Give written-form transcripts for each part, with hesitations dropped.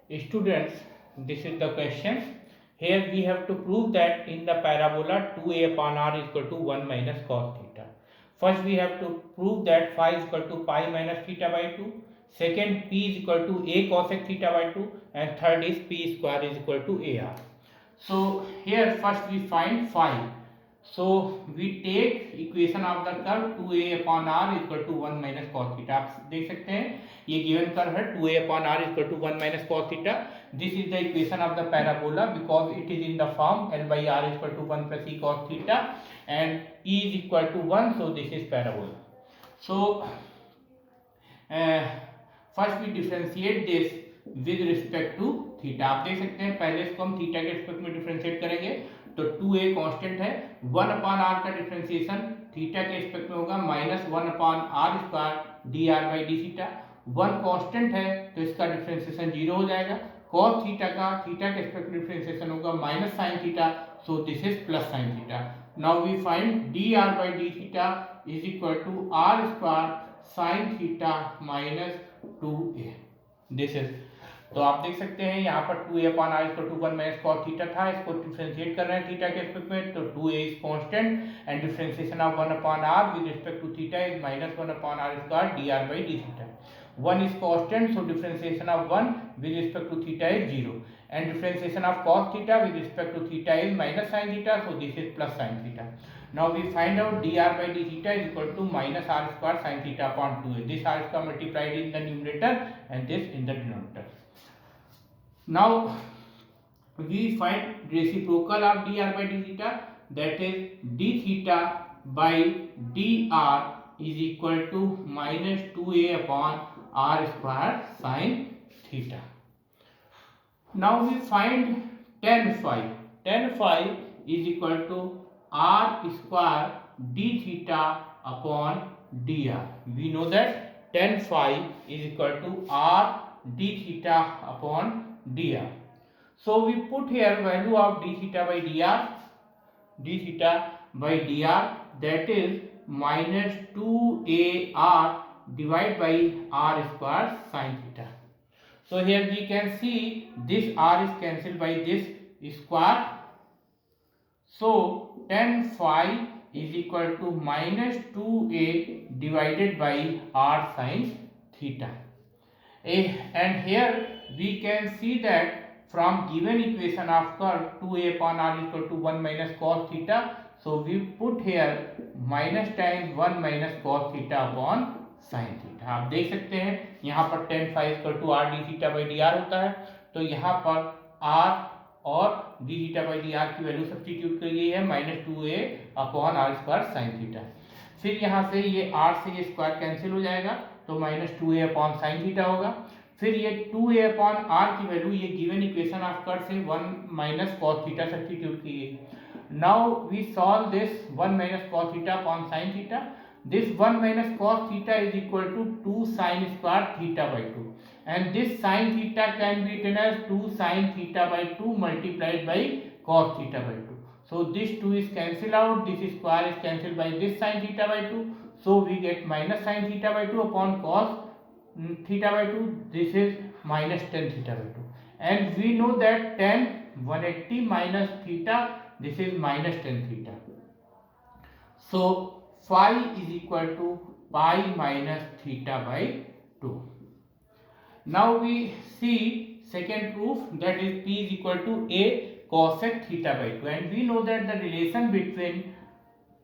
Students, this is the question. Here we have to prove that in the parabola 2a upon r is equal to 1 minus cos theta. First we have to prove that phi is equal to pi minus theta by 2. Second, p is equal to a cosec theta by 2. And third is p square is equal to ar. So here first we find phi. So we take equation of the curve 2a upon r is equal to 1 minus cos theta. आप देख सकते हैं ये given curve है 2a upon r is equal to 1 minus cos theta. This is the equation of the parabola because it is in the form L by r is equal to 1 plus e cos theta and e is equal to 1, so this is parabola. So first we differentiate this with respect to theta. आप देख सकते हैं पहले इसको हम theta के respect में differentiate करेंगे तो 2a कांस्टेंट है, 1 अपॉन r का डिफरेंशिएशन थीटा के रिस्पेक्ट में होगा minus 1 upon r square dr by D theta. 1 constant है तो इसका डिफरेंशिएशन 0 हो जाएगा. cos थीटा का थीटा के रिस्पेक्ट में डिफरेंशिएशन होगा minus sine theta, so this is plus sine theta. Now we find dr by D theta is equal to r square sine theta minus 2a. This is, तो आप देख सकते हैं यहाँ पर 2a upon r equal to 1 minus cos theta था, इसको differentiate कर रहे हैं थीटा के रिस्पेक्ट में तो 2a is constant and differentiation of 1 upon r with respect to theta is minus 1 upon r square dr by D theta. 1 is constant, so differentiation of 1 with respect to theta is 0 and differentiation of cos theta with respect to theta is minus sin theta, so this is plus sin theta. Now we find out dr by d theta is equal to minus r square sin theta upon 2a. This r square multiplied in the numerator and this in the denominator. Now we find reciprocal of dr by d theta, that is d theta by dr is equal to minus 2a upon r square sin theta. Now we find tan phi. Tan phi is equal to r square d theta upon dr. We know that tan phi is equal to r d theta upon dr. So we put here value of d theta by dr. d theta by dr, that is minus 2ar divided by r square sin theta. So here we can see this r is cancelled by this square. So tan phi is equal to minus 2a divided by r sin theta. And here we can see that from given equation of curve 2a upon r is equal to 1 minus cos theta. So we put here minus times 1 minus cos theta upon sin theta. आप देख सकते हैं यहाँ पर tan phi equal to r d theta by dr होता है, तो यहाँ पर r और d theta by dr की वैल्यू सब्स्टिट्यूट करी गई है minus 2a upon r square sin theta. फिर यहाँ से ये r से ये स्क्वायर कैंसिल हो जाएगा तो minus 2a upon sin theta होगा. फिर ये 2a अपॉन r की वैल्यू ये गिवन इक्वेशन ऑफ कर्व से 1 माइनस cos थीटा सब्स्टिट्यूट की गई. Now we solve this 1 minus cos theta upon sin theta. This 1 minus cos theta is equal to 2 sin square theta by 2, and this sin theta can be written as 2 sin theta by 2 multiplied by cos theta by 2. So this 2 is cancelled out, this square is cancelled by this sin theta by 2, so we get minus sin theta by 2 upon cos theta by 2. This is minus tan theta by 2, and we know that tan 180 minus theta, this is minus tan theta. So phi is equal to pi minus theta by 2. Now we see second proof, that is p is equal to a cosec theta by 2, and we know that the relation between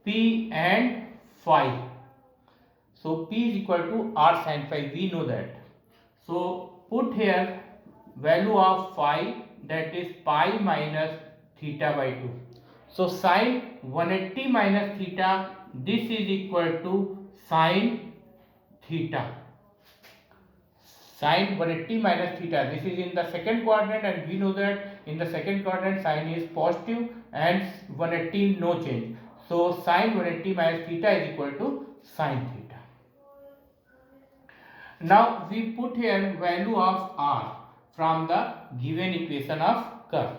p and phi, so p is equal to r sin phi, we know that. So put here value of phi, that is pi minus theta by 2. So sin 180 minus theta, this is equal to sin theta. Sin 180 minus theta, this is in the second quadrant, and we know that in the second quadrant sin is positive and 180 no change. So sin 180 minus theta is equal to sin theta. Now we put here value of r from the given equation of curve.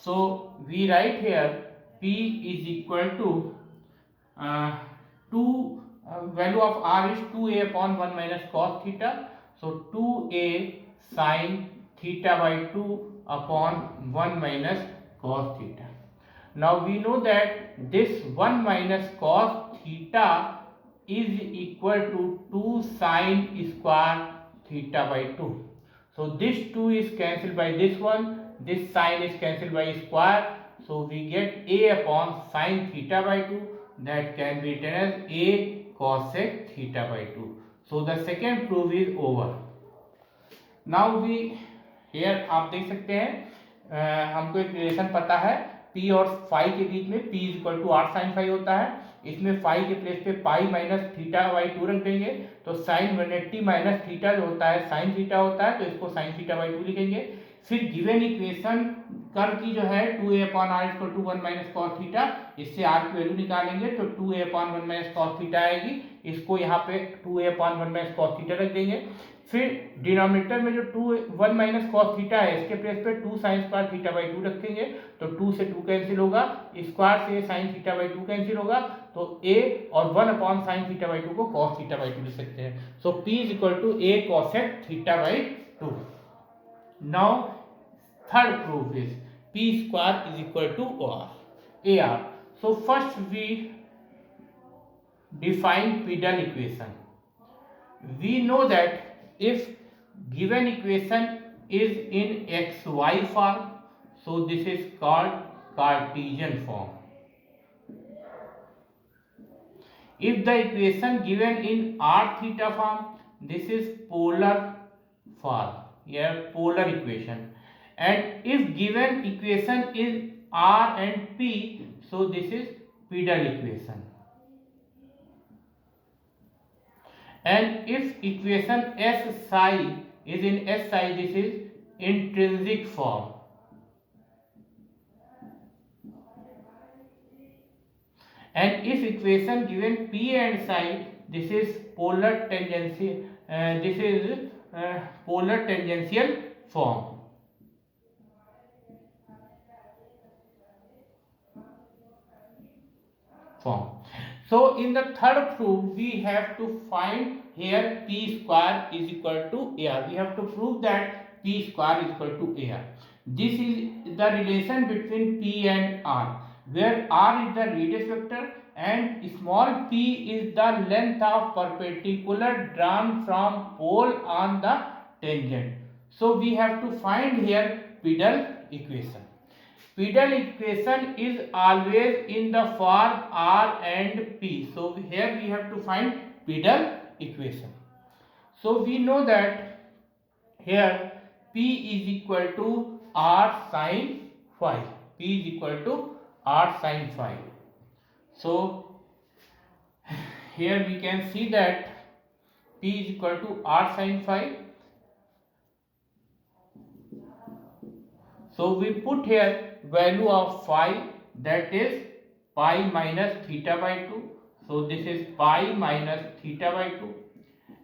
So we write here p is equal to value of r is 2a upon 1 minus cos theta, so 2a sin theta by 2 upon 1 minus cos theta. Now we know that this 1 minus cos theta is equal to 2 sin square theta by 2. So this 2 is cancelled by this one, this sin is cancelled by square. So we get a upon sin theta by 2, that can be written as a cosec theta by 2. So the second proof is over. Now we here आप देख सकते हैं हमको एक relation पता है p और phi के बीच में p is equal to R sine phi होता है। इसमें फाई के प्लेस पे पाई माइनस थीटा बाई 2 रख देंगे तो साइन 180 माइनस थीटा जो होता है साइन थीटा होता है, तो इसको साइन थीटा बाई 2 लिखेंगे। फिर गिवन इक्वेशन कर की जो है 2a upon R equal to 1 minus cos theta, इससे आर की वैल्यू निकालेंगे तो 2a upon 1 minus cos theta आएगी। इसको यहाँ पे 2a upon 1 minus cos theta रख देंगे। फिर डिनोमिनेटर में जो 1 माइनस कॉस थीटा है इसके प्लेस पे 2 साइन स्क्वायर थीटा बाई 2 रखेंगे तो 2 से 2 कैंसिल होगा, स्क्वायर से साइन थीटा बाई 2 कैंसिल होगा, तो a और 1 अपॉन साइन थीटा बाई 2 को कॉस थीटा बाई 2 लिख सकते हैं। So p is equal to a cosec theta by 2। Now third proof is p square is equal to ar. So first we define Pidal equation. We know that if given equation is in xy form, so this is called Cartesian form. If the equation given in r theta form, this is polar form, polar equation. And if given equation is r and p, so this is Pidal equation. And if equation s psi is in s psi, this is intrinsic form. And if equation given p and psi, this is polar tangential form. So in the third proof we have to find here p square is equal to ar. We have to prove that p square is equal to ar. This is the relation between p and r, where r is the radius vector and small p is the length of perpendicular drawn from pole on the tangent. So we have to find here Pidal equation. Pidal equation is always in the form r and p. So here we have to find Pidal equation. So we know that here p is equal to r sin phi. P is equal to r sin phi. So here we can see that p is equal to r sin phi. So we put here value of phi, that is pi minus theta by 2. So this is pi minus theta by 2.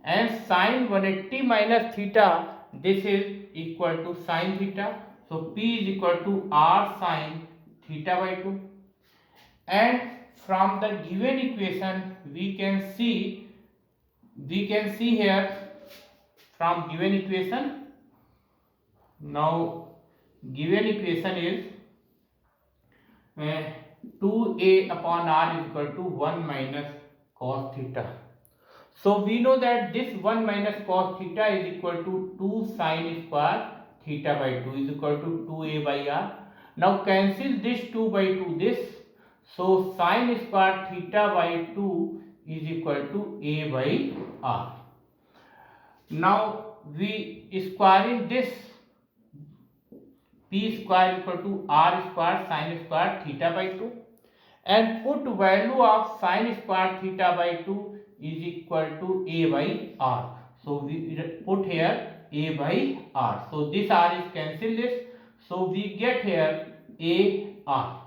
And sin 180 minus theta, this is equal to sin theta. So p is equal to r sin theta by 2. And from the given equation we can see here from given equation. Now given equation is 2a upon r is equal to 1 minus cos theta. So we know that this 1 minus cos theta is equal to 2 sin square theta by 2 is equal to 2a by r. Now cancel this 2 by 2 this. So sin square theta by 2 is equal to a by r. Now we squaring this p square equal to r square sin square theta by 2 and put value of sin square theta by 2 is equal to a by r. So we put here a by r. So this r is cancel this. So we get here a r.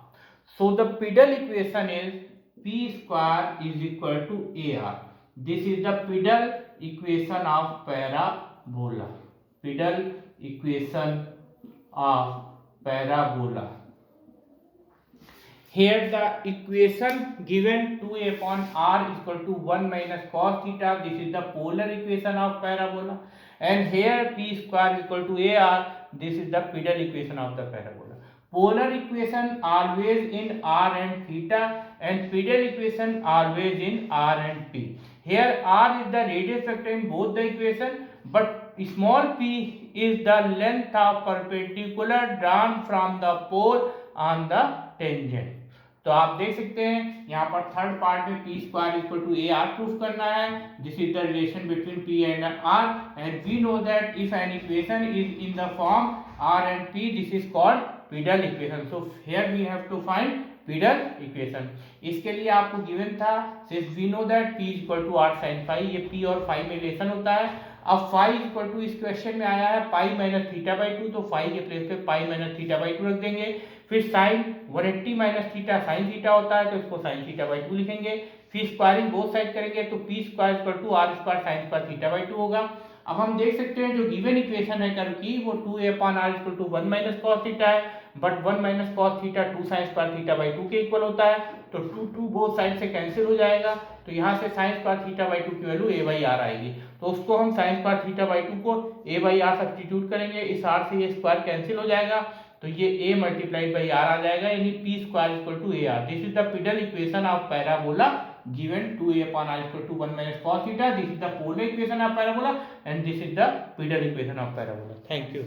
So the Pidal equation is p square is equal to a r. This is the Pidal equation of parabola. Pidal equation of parabola. Here the equation given 2a upon r is equal to 1 minus cos theta. This is the polar equation of parabola. And here p square is equal to ar. This is the pedal equation of the parabola. Polar equation always in r and theta, and pedal equation always in r and p. Here r is the radius vector in both the equation, but small p is the length of perpendicular drawn from the pole on the tangent. तो आप देख सकते हैं यहाँ पर third part में P square equal to A R proof करना है. This is the relation between P and R, and we know that if an equation is in the form R and P, this is called pedal equation. So here we have to find pedal equation. इसके लिए आपको given था, since we know that p equal to R sine phi, ये p और phi में relation होता है. अब फाई इक्वल टू इस क्वेश्चन में आया है pi minus theta by two, तो फाई के प्लेस पे pi minus theta by two रख देंगे. फिर sine 180 minus theta sine theta होता है, तो इसको साइन थीटा बाई टू लिखेंगे. फिर स्क्वायरिंग बोथ साइड करेंगे तो P square equal to R square sine square theta by two होगा. अब हम देख सकते हैं जो गिवन इक्वेशन है कर्व की वो 2a upon r equal to 1 minus cos theta है, but 1 minus cos theta 2 sine square theta by 2 के इक्वल होता है. तो 2 बोथ साइड से कैंसिल हो जाएगा, तो यहाँ से साइन स्क्वायर थीटा बाई 2 की वैल्यू a बाई आर आएगी. तो उसको हम साइन स्क्वायर थीटा बाई 2 को a बाई आर सब्स्टिट्यूट करेंगे. इस r से ये स्क्वायर कैंसिल हो जाएगा, तो ये a मल्टीप्लाइड बाई आर आ जाएगा, यानी p स्क्वायर equal to a r. This is the pedal equation of parabola given 2a upon r equal to 1 minus cos theta. This is the polar equation of parabola, and this is the pedal equation of parabola. Thank you.